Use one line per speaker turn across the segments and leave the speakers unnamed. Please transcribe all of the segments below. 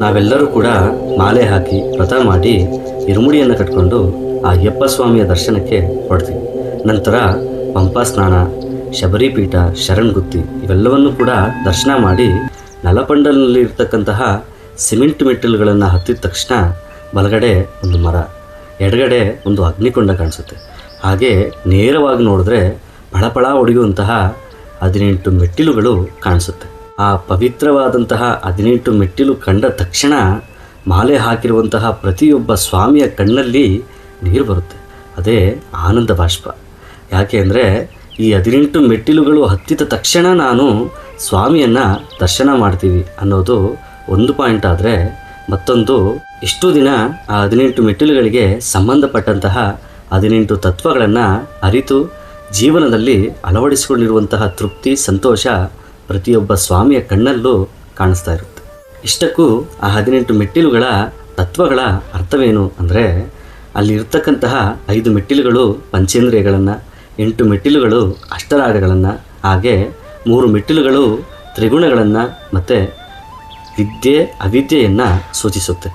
ನಾವೆಲ್ಲರೂ ಕೂಡ ಮಾಲೆ ಹಾಕಿ ವ್ರತ ಮಾಡಿ ಇರುಮುಡಿಯನ್ನು ಕಟ್ಕೊಂಡು ಆ ಅಯ್ಯಪ್ಪ ಸ್ವಾಮಿಯ ದರ್ಶನಕ್ಕೆ ಹೊರಡ್ತೀವಿ. ನಂತರ ಪಂಪಾ ಸ್ನಾನ, ಶಬರಿ ಪೀಠ, ಶರಣ್ಗುತ್ತಿ ಇವೆಲ್ಲವನ್ನು ಕೂಡ ದರ್ಶನ ಮಾಡಿ ನಲಪಂಡಲಲ್ಲಿ ಇರ್ತಕ್ಕಂತಹ ಸಿಮೆಂಟ್ ಮೆಟ್ಟಿಲುಗಳನ್ನು ಹತ್ತಿದ ತಕ್ಷಣ ಬಲಗಡೆ ಒಂದು ಮರ, ಎಡಗಡೆ ಒಂದು ಅಗ್ನಿಕೊಂಡ ಕಾಣಿಸುತ್ತೆ. ಹಾಗೆ ನೇರವಾಗಿ ನೋಡಿದ್ರೆ ಫಳಫಳ ಹೊಡೆಯುವಂತಹ 18 ಮೆಟ್ಟಿಲುಗಳು ಕಾಣಿಸುತ್ತೆ. ಆ ಪವಿತ್ರವಾದಂತಹ 18 ಮೆಟ್ಟಿಲು ಕಂಡ ತಕ್ಷಣ ಮಾಲೆ ಹಾಕಿರುವಂತಹ ಪ್ರತಿಯೊಬ್ಬ ಸ್ವಾಮಿಯ ಕಣ್ಣಲ್ಲಿ ನೀರು ಬರುತ್ತೆ. ಅದೇ ಆನಂದ ಬಾಷ್ಪ. ಯಾಕೆ ಅಂದರೆ ಈ 18 ಮೆಟ್ಟಿಲುಗಳು ಹತ್ತಿದ ತಕ್ಷಣ ನಾನು ಸ್ವಾಮಿಯನ್ನು ದರ್ಶನ ಮಾಡ್ತೀವಿ ಅನ್ನೋದು ಒಂದು ಪಾಯಿಂಟ್. ಆದರೆ ಮತ್ತೊಂದು, ಇಷ್ಟು ದಿನ ಆ 18 ಮೆಟ್ಟಿಲುಗಳಿಗೆ ಸಂಬಂಧಪಟ್ಟಂತಹ 18 ತತ್ವಗಳನ್ನು ಅರಿತು ಜೀವನದಲ್ಲಿ ಅಳವಡಿಸಿಕೊಂಡಿರುವಂತಹ ತೃಪ್ತಿ, ಸಂತೋಷ ಪ್ರತಿಯೊಬ್ಬ ಸ್ವಾಮಿಯ ಕಣ್ಣಲ್ಲೂ ಕಾಣಿಸ್ತಾ ಇರುತ್ತೆ. ಇಷ್ಟಕ್ಕೂ ಆ 18 ಮೆಟ್ಟಿಲುಗಳ ತತ್ವಗಳ ಅರ್ಥವೇನು ಅಂದರೆ, ಅಲ್ಲಿ ಇರ್ತಕ್ಕಂತಹ 5 ಮೆಟ್ಟಿಲುಗಳು ಪಂಚೇಂದ್ರಿಯಗಳನ್ನು, 8 ಮೆಟ್ಟಿಲುಗಳು ಅಷ್ಟರಾಗಗಳನ್ನು, ಹಾಗೆ 3 ಮೆಟ್ಟಿಲುಗಳು ತ್ರಿಗುಣಗಳನ್ನು ಮತ್ತು ವಿದ್ಯೆ ಅವಿದ್ಯೆಯನ್ನು ಸೂಚಿಸುತ್ತೆ.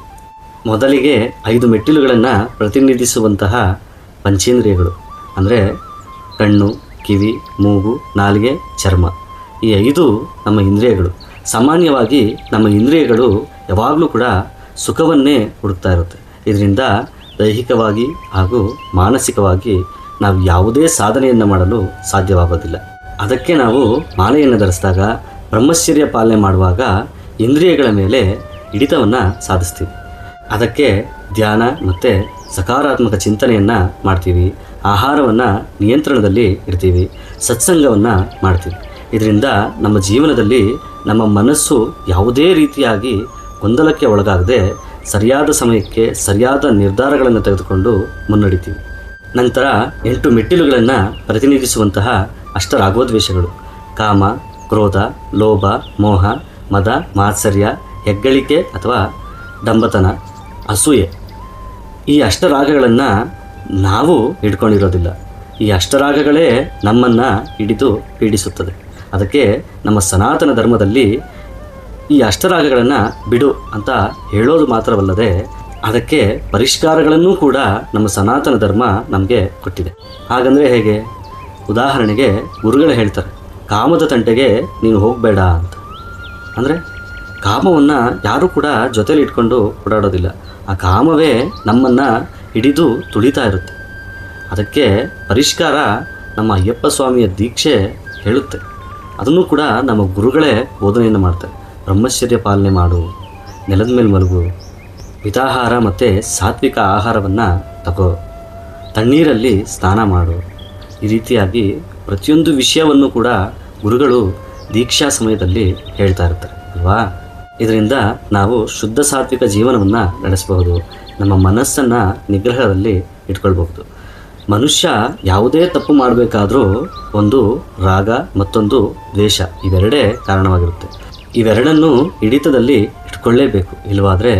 ಮೊದಲಿಗೆ 5 ಮೆಟ್ಟಿಲುಗಳನ್ನು ಪ್ರತಿನಿಧಿಸುವಂತಹ ಪಂಚೇಂದ್ರಿಯಗಳು ಅಂದರೆ ಕಣ್ಣು, ಕಿವಿ, ಮೂಗು, ನಾಲಿಗೆ, ಚರ್ಮ, ಈ 5 ನಮ್ಮ ಇಂದ್ರಿಯಗಳು. ಸಾಮಾನ್ಯವಾಗಿ ನಮ್ಮ ಇಂದ್ರಿಯಗಳು ಯಾವಾಗಲೂ ಕೂಡ ಸುಖವನ್ನೇ ಹುಡುಕ್ತಾ ಇರುತ್ತೆ. ಇದರಿಂದ ದೈಹಿಕವಾಗಿ ಹಾಗೂ ಮಾನಸಿಕವಾಗಿ ನಾವು ಯಾವುದೇ ಸಾಧನೆಯನ್ನು ಮಾಡಲು ಸಾಧ್ಯವಾಗೋದಿಲ್ಲ. ಅದಕ್ಕೆ ನಾವು ಮಾಲೆಯನ್ನು ಧರಿಸಿದಾಗ, ಬ್ರಹ್ಮಚರ್ಯ ಪಾಲನೆ ಮಾಡುವಾಗ ಇಂದ್ರಿಯಗಳ ಮೇಲೆ ಹಿಡಿತವನ್ನು ಸಾಧಿಸ್ತೀವಿ. ಅದಕ್ಕೆ ಧ್ಯಾನ ಮತ್ತು ಸಕಾರಾತ್ಮಕ ಚಿಂತನೆಯನ್ನು ಮಾಡ್ತೀವಿ. ಆಹಾರವನ್ನು ನಿಯಂತ್ರಣದಲ್ಲಿ ಇಡ್ತೀವಿ. ಸತ್ಸಂಗವನ್ನು ಮಾಡ್ತೀವಿ. ಇದರಿಂದ ನಮ್ಮ ಜೀವನದಲ್ಲಿ ನಮ್ಮ ಮನಸ್ಸು ಯಾವುದೇ ರೀತಿಯಾಗಿ ಗೊಂದಲಕ್ಕೆ ಒಳಗಾಗದೆ ಸರಿಯಾದ ಸಮಯಕ್ಕೆ ಸರಿಯಾದ ನಿರ್ಧಾರಗಳನ್ನು ತೆಗೆದುಕೊಂಡು ಮುನ್ನಡಿತೀವಿ. ನಂತರ 8 ಮೆಟ್ಟಿಲುಗಳನ್ನು ಪ್ರತಿನಿಧಿಸುವಂತಹ ಅಷ್ಟರಾಗದ್ವೇಷಗಳು ಕಾಮ, ಕ್ರೋಧ, ಲೋಭ, ಮೋಹ, ಮದ, ಮಾತ್ಸರ್ಯ, ಹೆಗ್ಗಳಿಕೆ ಅಥವಾ ಡಂಬತನ, ಅಸೂಯೆ. ಈ ಅಷ್ಟರಾಗಗಳನ್ನು ನಾವು ಹಿಡ್ಕೊಂಡಿರೋದಿಲ್ಲ. ಈ ಅಷ್ಟರಾಗಗಳೇ ನಮ್ಮನ್ನು ಹಿಡಿದು ಪೀಡಿಸುತ್ತದೆ. ಅದಕ್ಕೆ ನಮ್ಮ ಸನಾತನ ಧರ್ಮದಲ್ಲಿ ಈ ಅಷ್ಟರಾಗಗಳನ್ನು ಬಿಡು ಅಂತ ಹೇಳೋದು ಮಾತ್ರವಲ್ಲದೆ ಅದಕ್ಕೆ ಪರಿಷ್ಕಾರಗಳನ್ನೂ ಕೂಡ ನಮ್ಮ ಸನಾತನ ಧರ್ಮ ನಮಗೆ ಕೊಟ್ಟಿದೆ. ಹಾಗಂದರೆ ಹೇಗೆ? ಉದಾಹರಣೆಗೆ ಗುರುಗಳು ಹೇಳ್ತಾರೆ, ಕಾಮದ ತಂಟೆಗೆ ನೀನು ಹೋಗಬೇಡ ಅಂತ. ಅಂದರೆ ಕಾಮವನ್ನು ಯಾರೂ ಕೂಡ ಜೊತೆಲಿ ಇಟ್ಕೊಂಡು ಓಡಾಡೋದಿಲ್ಲ. ಆ ಕಾಮವೇ ನಮ್ಮನ್ನು ಹಿಡಿದು ತುಳಿತಾ ಇರುತ್ತೆ. ಅದಕ್ಕೆ ಪರಿಷ್ಕಾರ ನಮ್ಮ ಅಯ್ಯಪ್ಪ ಸ್ವಾಮಿಯ ದೀಕ್ಷೆ ಹೇಳುತ್ತೆ. ಅದನ್ನು ಕೂಡ ನಮ್ಮ ಗುರುಗಳೇ ಬೋಧನೆಯನ್ನು ಮಾಡ್ತಾರೆ. ಬ್ರಹ್ಮಚರ್ಯ ಪಾಲನೆ ಮಾಡು, ನೆಲದ ಮೇಲೆ ಮಲಗು, ಮಿತಾಹಾರ ಮತ್ತು ಸಾತ್ವಿಕ ಆಹಾರವನ್ನು ತಗೋ, ತಣ್ಣೀರಲ್ಲಿ ಸ್ನಾನ ಮಾಡು. ಈ ರೀತಿಯಾಗಿ ಪ್ರತಿಯೊಂದು ವಿಷಯವನ್ನು ಕೂಡ ಗುರುಗಳು ದೀಕ್ಷಾ ಸಮಯದಲ್ಲಿ ಹೇಳ್ತಾ ಇರ್ತಾರೆ ಅಲ್ವಾ. ಇದರಿಂದ ನಾವು ಶುದ್ಧ ಸಾತ್ವಿಕ ಜೀವನವನ್ನು ನಡೆಸಬಹುದು. ನಮ್ಮ ಮನಸ್ಸನ್ನು ನಿಗ್ರಹದಲ್ಲಿ ಇಟ್ಕೊಳ್ಬಹುದು. ಮನುಷ್ಯ ಯಾವುದೇ ತಪ್ಪು ಮಾಡಬೇಕಾದ್ರೂ ಒಂದು ರಾಗ ಮತ್ತೊಂದು ದ್ವೇಷ, ಇವೆರಡೇ ಕಾರಣವಾಗಿರುತ್ತೆ. ಇವೆರಡನ್ನು ಹಿಡಿತದಲ್ಲಿ ಇಟ್ಕೊಳ್ಳೇಬೇಕು. ಇಲ್ಲವಾದರೆ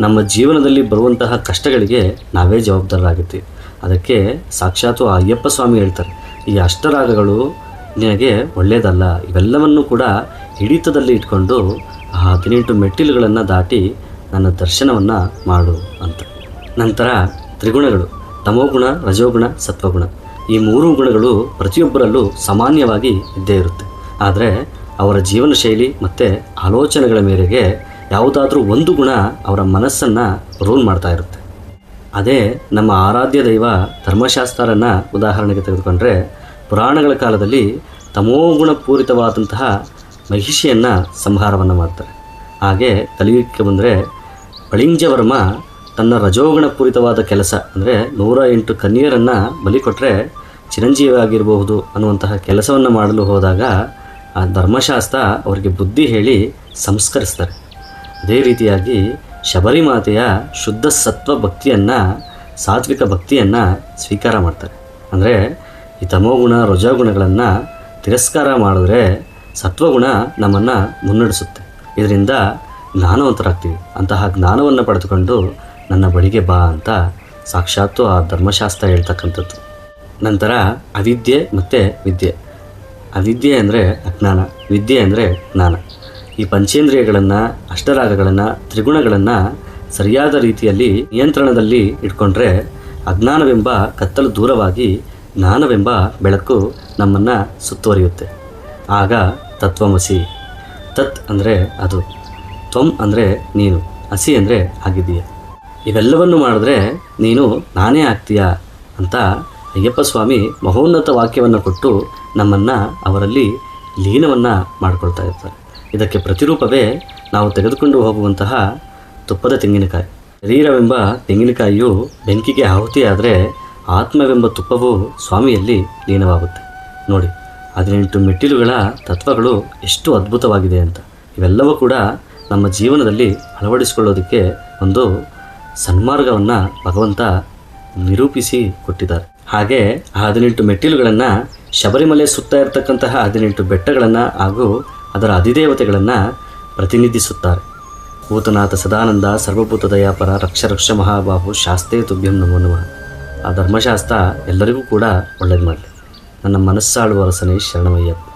ನಮ್ಮ ಜೀವನದಲ್ಲಿ ಬರುವಂತಹ ಕಷ್ಟಗಳಿಗೆ ನಾವೇ ಜವಾಬ್ದಾರರಾಗಿರ್ತೀವಿ. ಅದಕ್ಕೆ ಸಾಕ್ಷಾತ್ ಅಯ್ಯಪ್ಪ ಸ್ವಾಮಿ ಹೇಳ್ತಾರೆ, ಈ ಅಷ್ಟರಾಗಗಳು ನಿನಗೆ ಒಳ್ಳೆಯದಲ್ಲ. ಇವೆಲ್ಲವನ್ನು ಕೂಡ ಹಿಡಿತದಲ್ಲಿ ಇಟ್ಕೊಂಡು ಆ 18 ಮೆಟ್ಟಿಲುಗಳನ್ನು ದಾಟಿ ನನ್ನ ದರ್ಶನವನ್ನು ಮಾಡು ಅಂತ. ನಂತರ ತ್ರಿಗುಣಗಳು, ತಮೋಗುಣ, ರಜೋಗುಣ, ಸತ್ವಗುಣ. ಈ 3 ಗುಣಗಳು ಪ್ರತಿಯೊಬ್ಬರಲ್ಲೂ ಸಾಮಾನ್ಯವಾಗಿ ಇದ್ದೇ ಇರುತ್ತೆ. ಆದರೆ ಅವರ ಜೀವನ ಶೈಲಿ ಮತ್ತು ಆಲೋಚನೆಗಳ ಮೇರೆಗೆ ಯಾವುದಾದ್ರೂ ಒಂದು ಗುಣ ಅವರ ಮನಸ್ಸನ್ನು ರೂಲ್ ಮಾಡ್ತಾ ಇರುತ್ತೆ. ಅದೇ ನಮ್ಮ ಆರಾಧ್ಯ ದೈವ ಧರ್ಮಶಾಸ್ತ್ರರನ್ನು ಉದಾಹರಣೆಗೆ ತೆಗೆದುಕೊಂಡ್ರೆ, ಪುರಾಣಗಳ ಕಾಲದಲ್ಲಿ ತಮೋಗುಣ ಪೂರಿತವಾದಂತಹ ಮಹಿಷಿಯನ್ನು ಸಂಹಾರವನ್ನು ಮಾಡ್ತಾರೆ. ಹಾಗೆ ಕಲಿಯುಗಕ್ಕೆ ಬಂದರೆ ಪಳಿಂಜವರ್ಮ ತನ್ನ ರಜೋಗುಣ ಪೂರಿತವಾದ ಕೆಲಸ ಅಂದರೆ 108 ಕನ್ಯರನ್ನು ಬಲಿ ಕೊಟ್ಟರೆ ಚಿರಂಜೀವಿ ಆಗಿರಬಹುದು ಅನ್ನುವಂತಹ ಕೆಲಸವನ್ನು ಮಾಡಲು ಹೋದಾಗ ಆ ಧರ್ಮಶಾಸ್ತ್ರ ಅವರಿಗೆ ಬುದ್ಧಿ ಹೇಳಿ ಸಂಸ್ಕರಿಸ್ತಾರೆ. ಅದೇ ರೀತಿಯಾಗಿ ಶಬರಿಮಾತೆಯ ಶುದ್ಧ ಸತ್ವ ಭಕ್ತಿಯನ್ನು, ಸಾತ್ವಿಕ ಭಕ್ತಿಯನ್ನು ಸ್ವೀಕಾರ ಮಾಡ್ತಾರೆ. ಅಂದರೆ ಈ ತಮೋಗುಣ ರಜೋಗುಣಗಳನ್ನು ತಿರಸ್ಕಾರ ಮಾಡಿದ್ರೆ ಸತ್ವಗುಣ ನಮ್ಮನ್ನು ಮುನ್ನಡೆಸುತ್ತೆ. ಇದರಿಂದ ಜ್ಞಾನವಂತರಾಗ್ತೀವಿ. ಅಂತಹ ಜ್ಞಾನವನ್ನು ಪಡೆದುಕೊಂಡು ನನ್ನ ಬಳಿಗೆ ಬಾ ಅಂತ ಸಾಕ್ಷಾತ್ತು ಆ ಧರ್ಮಶಾಸ್ತ್ರ ಹೇಳ್ತಕ್ಕಂಥದ್ದು. ನಂತರ ಅವಿದ್ಯೆ ಮತ್ತು ವಿದ್ಯೆ. ಅವಿದ್ಯೆ ಅಂದರೆ ಅಜ್ಞಾನ, ವಿದ್ಯೆ ಅಂದರೆ ಜ್ಞಾನ. ಈ ಪಂಚೇಂದ್ರಿಯಗಳನ್ನು, ಅಷ್ಟರಾಗಗಳನ್ನು, ತ್ರಿಗುಣಗಳನ್ನು ಸರಿಯಾದ ರೀತಿಯಲ್ಲಿ ನಿಯಂತ್ರಣದಲ್ಲಿ ಇಟ್ಕೊಂಡ್ರೆ ಅಜ್ಞಾನವೆಂಬ ಕತ್ತಲು ದೂರವಾಗಿ ಜ್ಞಾನವೆಂಬ ಬೆಳಕು ನಮ್ಮನ್ನು ಸುತ್ತುವರಿಯುತ್ತೆ. ಆಗ ತತ್ವಮಸಿ. ತತ್ ಅಂದರೆ ಅದು, ತ್ವಂ ಅಂದರೆ ನೀನು, ಅಸಿ ಅಂದರೆ ಆಗಿದೆಯಾ. ಇವೆಲ್ಲವನ್ನು ಮಾಡಿದ್ರೆ ನೀನು ನಾನೇ ಆಗ್ತೀಯಾ ಅಂತ ಅಯ್ಯಪ್ಪ ಸ್ವಾಮಿ ಮಹೋನ್ನತ ವಾಕ್ಯವನ್ನು ಕೊಟ್ಟು ನಮ್ಮನ್ನು ಅವರಲ್ಲಿ ಲೀನವನ್ನು ಮಾಡಿಕೊಳ್ತಾ ಇರ್ತಾರೆ. ಇದಕ್ಕೆ ಪ್ರತಿರೂಪವೇ ನಾವು ತೆಗೆದುಕೊಂಡು ಹೋಗುವಂತಹ ತುಪ್ಪದ ತೆಂಗಿನಕಾಯಿ. ಶರೀರವೆಂಬ ತೆಂಗಿನಕಾಯಿಯು ಬೆಂಕಿಗೆ ಆಹುತಿಯಾದರೆ ಆತ್ಮವೆಂಬ ತುಪ್ಪವು ಸ್ವಾಮಿಯಲ್ಲಿ ಲೀನವಾಗುತ್ತೆ. ನೋಡಿ, 18 ಮೆಟ್ಟಿಲುಗಳ ತತ್ವಗಳು ಎಷ್ಟು ಅದ್ಭುತವಾಗಿದೆ ಅಂತ. ಇವೆಲ್ಲವೂ ಕೂಡ ನಮ್ಮ ಜೀವನದಲ್ಲಿ ಅಳವಡಿಸಿಕೊಳ್ಳೋದಕ್ಕೆ ಒಂದು ಸನ್ಮಾರ್ಗವನ್ನು ಭಗವಂತ ನಿರೂಪಿಸಿ ಕೊಟ್ಟಿದ್ದಾರೆ. ಹಾಗೆ ಆ 18 ಮೆಟ್ಟಿಲುಗಳನ್ನು, ಶಬರಿಮಲೆ ಸುತ್ತ ಇರತಕ್ಕಂತಹ 18 ಬೆಟ್ಟಗಳನ್ನು ಹಾಗೂ ಅದರ ಅಧಿದೇವತೆಗಳನ್ನು ಪ್ರತಿನಿಧಿಸುತ್ತಾರೆ. ಭೂತನಾಥ ಸದಾನಂದ ಸರ್ವಭೂತ ದಯಾಪರ ರಕ್ಷ ರಕ್ಷ ಮಹಾಬಾಹು ಶಾಸ್ತ್ರೇ ತುಭ್ಯಂ ನಮೋ ನಮಃ. ಆ ಧರ್ಮಶಾಸ್ತ್ರ ಎಲ್ಲರಿಗೂ ಕೂಡ ಒಳ್ಳೇದು ಮಾಡಲಿ. ನನ್ನ ಮನಸ್ಸಾಳುವ ಅರಸನೇ ಶರಣಮಯ್ಯಪ್ಪ.